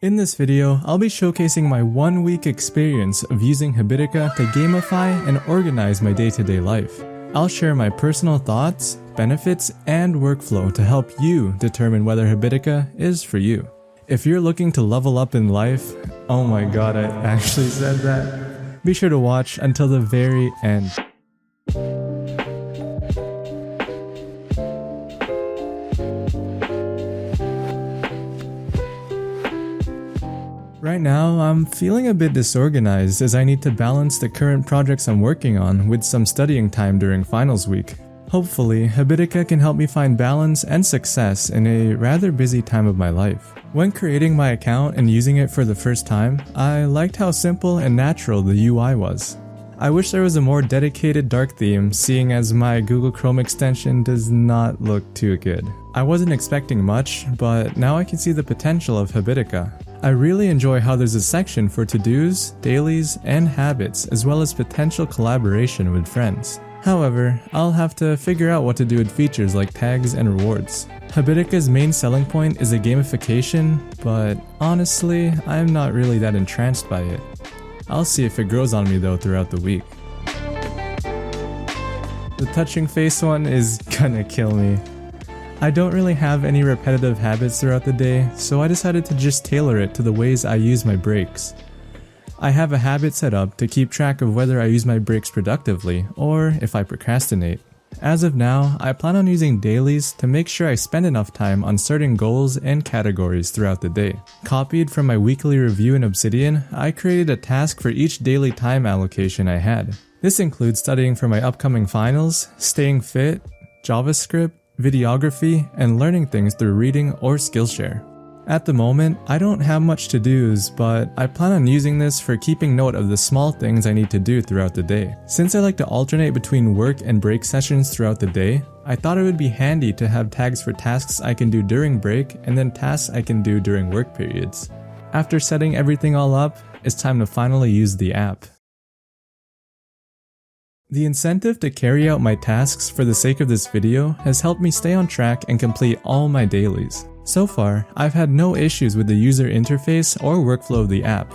In this video, I'll be showcasing my 1-week experience of using Habitica to gamify and organize my day-to-day life. I'll share my personal thoughts, benefits, and workflow to help you determine whether Habitica is for you. If you're looking to level up in life, oh my god, I actually said that. Be sure to watch until the very end. Right now, I'm feeling a bit disorganized as I need to balance the current projects I'm working on with some studying time during finals week. Hopefully, Habitica can help me find balance and success in a rather busy time of my life. When creating my account and using it for the first time, I liked how simple and natural the UI was. I wish there was a more dedicated dark theme, seeing as my Google Chrome extension does not look too good. I wasn't expecting much, but now I can see the potential of Habitica. I really enjoy how there's a section for to-dos, dailies, and habits, as well as potential collaboration with friends. However, I'll have to figure out what to do with features like tags and rewards. Habitica's main selling point is a gamification, but honestly, I'm not really that entranced by it. I'll see if it grows on me though throughout the week. The touching face one is gonna kill me. I don't really have any repetitive habits throughout the day, so I decided to just tailor it to the ways I use my breaks. I have a habit set up to keep track of whether I use my breaks productively, or if I procrastinate. As of now, I plan on using dailies to make sure I spend enough time on certain goals and categories throughout the day. Copied from my weekly review in Obsidian, I created a task for each daily time allocation I had. This includes studying for my upcoming finals, staying fit, JavaScript, videography, and learning things through reading or Skillshare. At the moment, I don't have much to-dos, but I plan on using this for keeping note of the small things I need to do throughout the day. Since I like to alternate between work and break sessions throughout the day, I thought it would be handy to have tags for tasks I can do during break and then tasks I can do during work periods. After setting everything all up, it's time to finally use the app. The incentive to carry out my tasks for the sake of this video has helped me stay on track and complete all my dailies. So far, I've had no issues with the user interface or workflow of the app.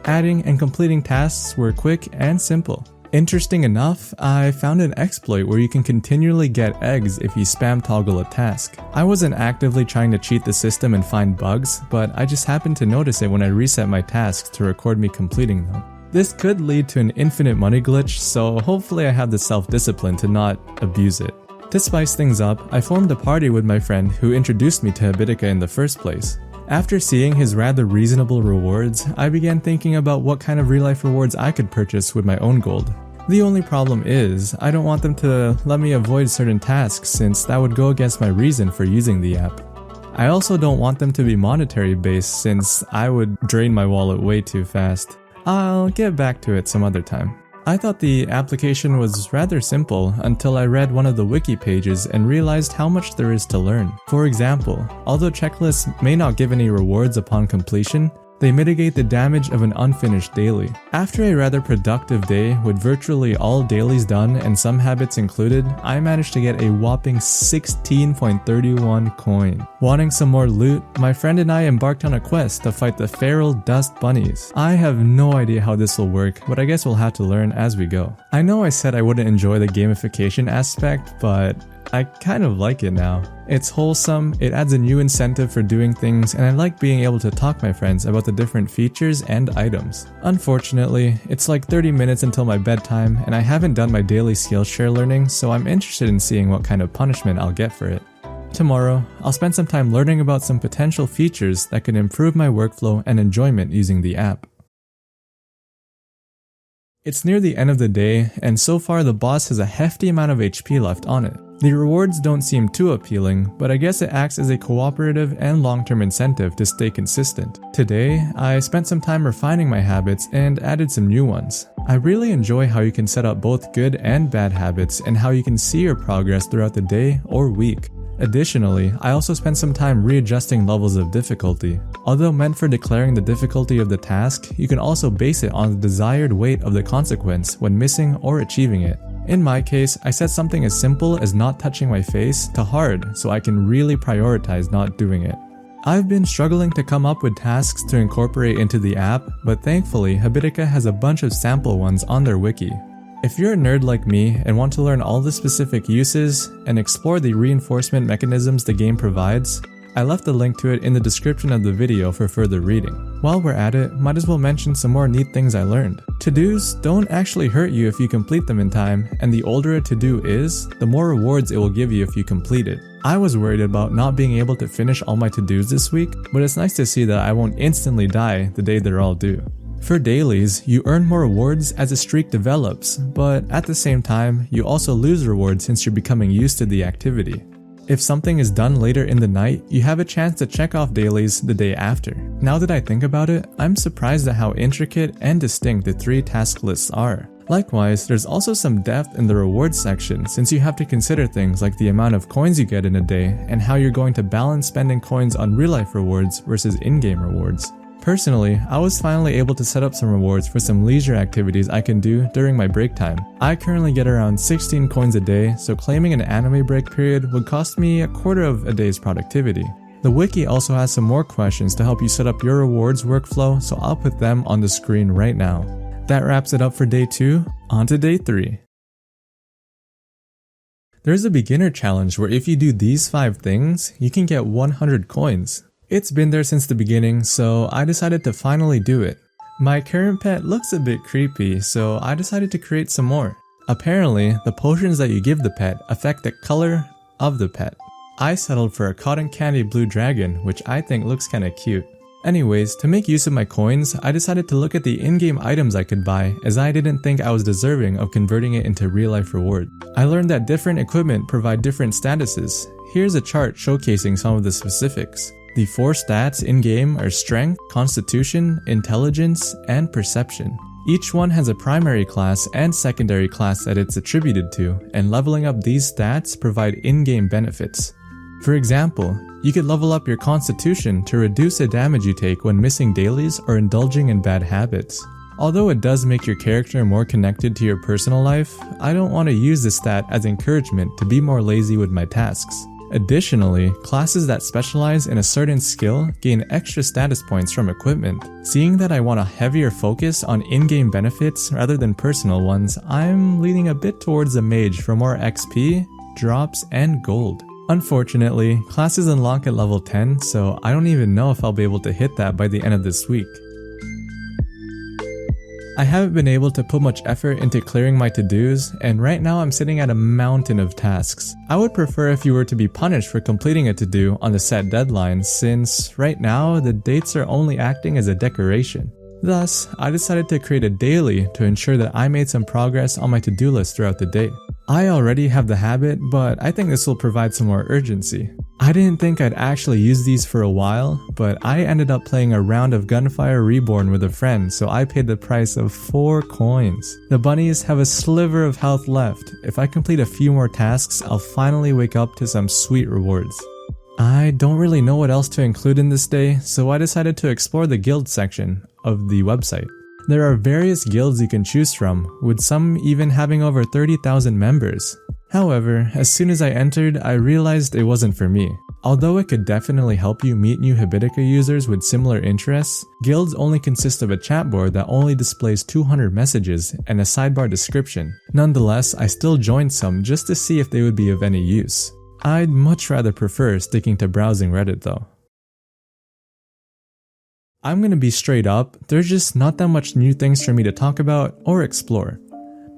Adding and completing tasks were quick and simple. Interesting enough, I found an exploit where you can continually get eggs if you spam toggle a task. I wasn't actively trying to cheat the system and find bugs, but I just happened to notice it when I reset my tasks to record me completing them. This could lead to an infinite money glitch, so hopefully I have the self-discipline to not abuse it. To spice things up, I formed a party with my friend who introduced me to Habitica in the first place. After seeing his rather reasonable rewards, I began thinking about what kind of real-life rewards I could purchase with my own gold. The only problem is, I don't want them to let me avoid certain tasks since that would go against my reason for using the app. I also don't want them to be monetary based since I would drain my wallet way too fast. I'll get back to it some other time. I thought the application was rather simple until I read one of the wiki pages and realized how much there is to learn. For example, although checklists may not give any rewards upon completion, they mitigate the damage of an unfinished daily. After a rather productive day with virtually all dailies done and some habits included, I managed to get a whopping 16.31 coin. Wanting some more loot, my friend and I embarked on a quest to fight the feral dust bunnies. I have no idea how this will work, but I guess we'll have to learn as we go. I know I said I wouldn't enjoy the gamification aspect, but I kind of like it now. It's wholesome, it adds a new incentive for doing things, and I like being able to talk to my friends about the different features and items. Unfortunately, it's like 30 minutes until my bedtime, and I haven't done my daily Skillshare learning, so I'm interested in seeing what kind of punishment I'll get for it. Tomorrow, I'll spend some time learning about some potential features that could improve my workflow and enjoyment using the app. It's near the end of the day, and so far the boss has a hefty amount of HP left on it. The rewards don't seem too appealing, but I guess it acts as a cooperative and long-term incentive to stay consistent. Today, I spent some time refining my habits and added some new ones. I really enjoy how you can set up both good and bad habits and how you can see your progress throughout the day or week. Additionally, I also spent some time readjusting levels of difficulty. Although meant for declaring the difficulty of the task, you can also base it on the desired weight of the consequence when missing or achieving it. In my case, I set something as simple as not touching my face to hard so I can really prioritize not doing it. I've been struggling to come up with tasks to incorporate into the app, but thankfully Habitica has a bunch of sample ones on their wiki. If you're a nerd like me and want to learn all the specific uses and explore the reinforcement mechanisms the game provides, I left a link to it in the description of the video for further reading. While we're at it, might as well mention some more neat things I learned. To-dos don't actually hurt you if you complete them in time, and the older a to-do is, the more rewards it will give you if you complete it. I was worried about not being able to finish all my to-dos this week, but it's nice to see that I won't instantly die the day they're all due. For dailies, you earn more rewards as a streak develops, but at the same time, you also lose rewards since you're becoming used to the activity. If something is done later in the night, you have a chance to check off dailies the day after. Now that I think about it, I'm surprised at how intricate and distinct the 3 task lists are. Likewise, there's also some depth in the rewards section since you have to consider things like the amount of coins you get in a day and how you're going to balance spending coins on real-life rewards versus in-game rewards. Personally, I was finally able to set up some rewards for some leisure activities I can do during my break time. I currently get around 16 coins a day, so claiming an anime break period would cost me a quarter of a day's productivity. The wiki also has some more questions to help you set up your rewards workflow, so I'll put them on the screen right now. That wraps it up for day 2, on to day 3. There's a beginner challenge where if you do these 5 things, you can get 100 coins. It's been there since the beginning, so I decided to finally do it. My current pet looks a bit creepy, so I decided to create some more. Apparently, the potions that you give the pet affect the color of the pet. I settled for a cotton candy blue dragon, which I think looks kinda cute. Anyways, to make use of my coins, I decided to look at the in-game items I could buy, as I didn't think I was deserving of converting it into real-life reward. I learned that different equipment provide different statuses. Here's a chart showcasing some of the specifics. The 4 stats in-game are Strength, Constitution, Intelligence, and Perception. Each one has a primary class and secondary class that it's attributed to, and leveling up these stats provide in-game benefits. For example, you could level up your Constitution to reduce the damage you take when missing dailies or indulging in bad habits. Although it does make your character more connected to your personal life, I don't want to use this stat as encouragement to be more lazy with my tasks. Additionally, classes that specialize in a certain skill gain extra status points from equipment. Seeing that I want a heavier focus on in-game benefits rather than personal ones, I'm leaning a bit towards the mage for more XP, drops, and gold. Unfortunately, classes unlock at level 10, so I don't even know if I'll be able to hit that by the end of this week. I haven't been able to put much effort into clearing my to-dos, and right now I'm sitting at a mountain of tasks. I would prefer if you were to be punished for completing a to-do on the set deadline, since right now the dates are only acting as a decoration. Thus, I decided to create a daily to ensure that I made some progress on my to-do list throughout the day. I already have the habit, but I think this will provide some more urgency. I didn't think I'd actually use these for a while, but I ended up playing a round of Gunfire Reborn with a friend, so I paid the price of 4 coins. The bunnies have a sliver of health left. If I complete a few more tasks, I'll finally wake up to some sweet rewards. I don't really know what else to include in this day, so I decided to explore the guild section of the website. There are various guilds you can choose from, with some even having over 30,000 members. However, as soon as I entered, I realized it wasn't for me. Although it could definitely help you meet new Habitica users with similar interests, guilds only consist of a chat board that only displays 200 messages and a sidebar description. Nonetheless, I still joined some just to see if they would be of any use. I'd much rather prefer sticking to browsing Reddit though. I'm gonna be straight up, there's just not that much new things for me to talk about or explore.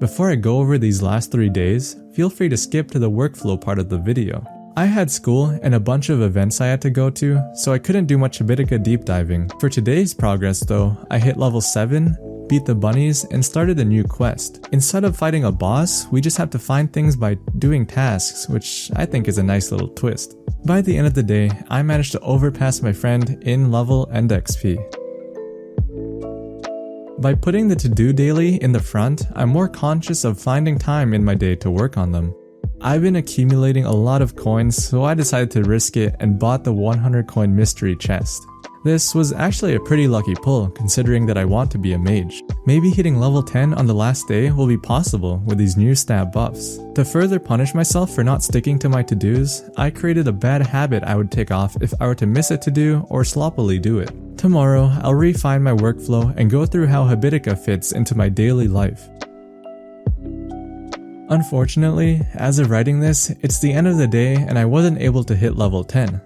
Before I go over these last 3 days, feel free to skip to the workflow part of the video. I had school and a bunch of events I had to go to, so I couldn't do much Habitica deep diving. For today's progress though, I hit level 7, beat the bunnies, and started a new quest. Instead of fighting a boss, we just have to find things by doing tasks, which I think is a nice little twist. By the end of the day, I managed to overpass my friend in level and XP. By putting the to-do daily in the front, I'm more conscious of finding time in my day to work on them. I've been accumulating a lot of coins, so I decided to risk it and bought the 100 coin mystery chest. This was actually a pretty lucky pull considering that I want to be a mage. Maybe hitting level 10 on the last day will be possible with these new stat buffs. To further punish myself for not sticking to my to-dos, I created a bad habit I would tick off if I were to miss a to-do or sloppily do it. Tomorrow, I'll refine my workflow and go through how Habitica fits into my daily life. Unfortunately, as of writing this, it's the end of the day and I wasn't able to hit level 10.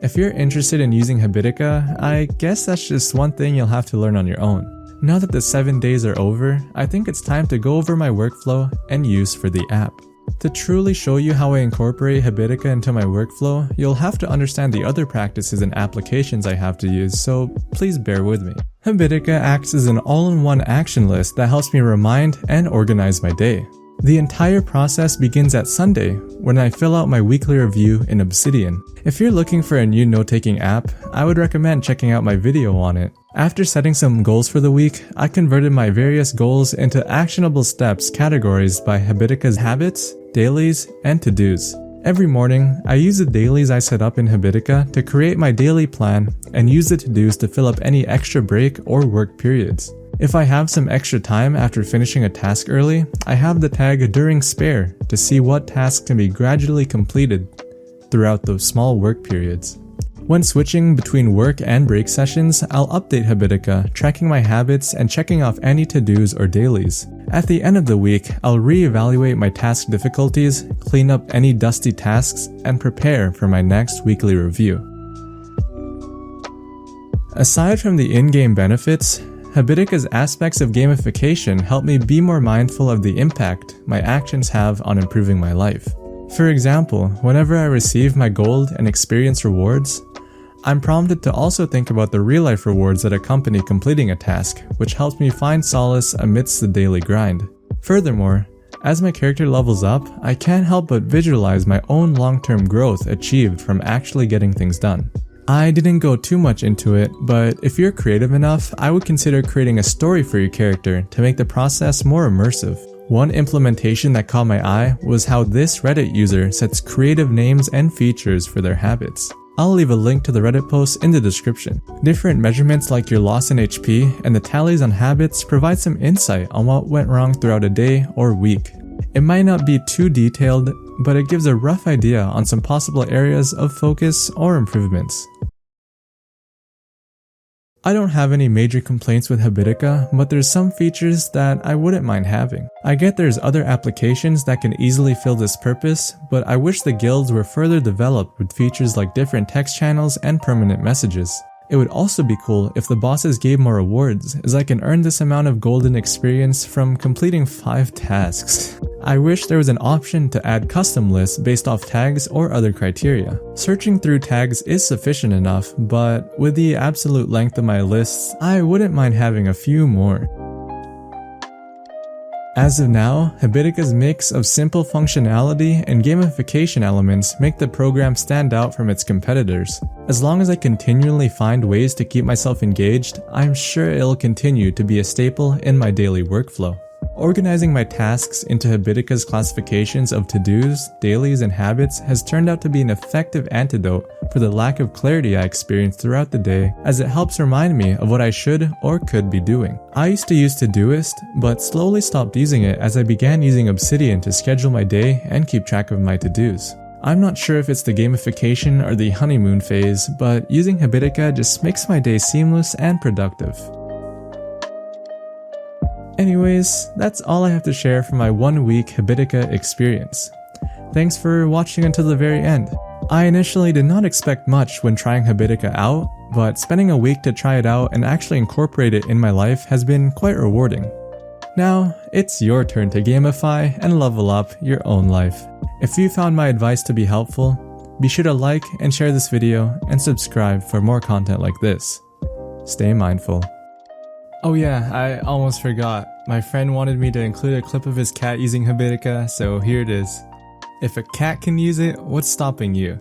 If you're interested in using Habitica, I guess that's just one thing you'll have to learn on your own. Now that the 7 days are over, I think it's time to go over my workflow and use for the app. To truly show you how I incorporate Habitica into my workflow, you'll have to understand the other practices and applications I have to use, so please bear with me. Habitica acts as an all-in-one action list that helps me remind and organize my day. The entire process begins at Sunday, when I fill out my weekly review in Obsidian. If you're looking for a new note-taking app, I would recommend checking out my video on it. After setting some goals for the week, I converted my various goals into actionable steps categorized by Habitica's habits, dailies, and to-dos. Every morning, I use the dailies I set up in Habitica to create my daily plan and use the to-dos to fill up any extra break or work periods. If I have some extra time after finishing a task early, I have the tag during spare to see what tasks can be gradually completed throughout those small work periods. When switching between work and break sessions, I'll update Habitica, tracking my habits and checking off any to-dos or dailies. At the end of the week, I'll re-evaluate my task difficulties, clean up any dusty tasks, and prepare for my next weekly review. Aside from the in-game benefits, Habitica's aspects of gamification help me be more mindful of the impact my actions have on improving my life. For example, whenever I receive my gold and experience rewards, I'm prompted to also think about the real-life rewards that accompany completing a task, which helps me find solace amidst the daily grind. Furthermore, as my character levels up, I can't help but visualize my own long-term growth achieved from actually getting things done. I didn't go too much into it, but if you're creative enough, I would consider creating a story for your character to make the process more immersive. One implementation that caught my eye was how this Reddit user sets creative names and features for their habits. I'll leave a link to the Reddit post in the description. Different measurements like your loss in HP and the tallies on habits provide some insight on what went wrong throughout a day or week. It might not be too detailed, but it gives a rough idea on some possible areas of focus or improvements. I don't have any major complaints with Habitica, but there's some features that I wouldn't mind having. I get there's other applications that can easily fill this purpose, but I wish the guilds were further developed with features like different text channels and permanent messages. It would also be cool if the bosses gave more rewards, as I can earn this amount of golden experience from completing 5 tasks. I wish there was an option to add custom lists based off tags or other criteria. Searching through tags is sufficient enough, but with the absolute length of my lists, I wouldn't mind having a few more. As of now, Habitica's mix of simple functionality and gamification elements make the program stand out from its competitors. As long as I continually find ways to keep myself engaged, I'm sure it'll continue to be a staple in my daily workflow. Organizing my tasks into Habitica's classifications of to-dos, dailies, and habits has turned out to be an effective antidote for the lack of clarity I experience throughout the day, as it helps remind me of what I should or could be doing. I used to use Todoist, but slowly stopped using it as I began using Obsidian to schedule my day and keep track of my to-dos. I'm not sure if it's the gamification or the honeymoon phase, but using Habitica just makes my day seamless and productive. Anyways, that's all I have to share from my 1-week Habitica experience. Thanks for watching until the very end. I initially did not expect much when trying Habitica out, but spending a week to try it out and actually incorporate it in my life has been quite rewarding. Now, it's your turn to gamify and level up your own life. If you found my advice to be helpful, be sure to like and share this video and subscribe for more content like this. Stay mindful. Oh yeah, I almost forgot. My friend wanted me to include a clip of his cat using Habitica, so here it is. If a cat can use it, what's stopping you?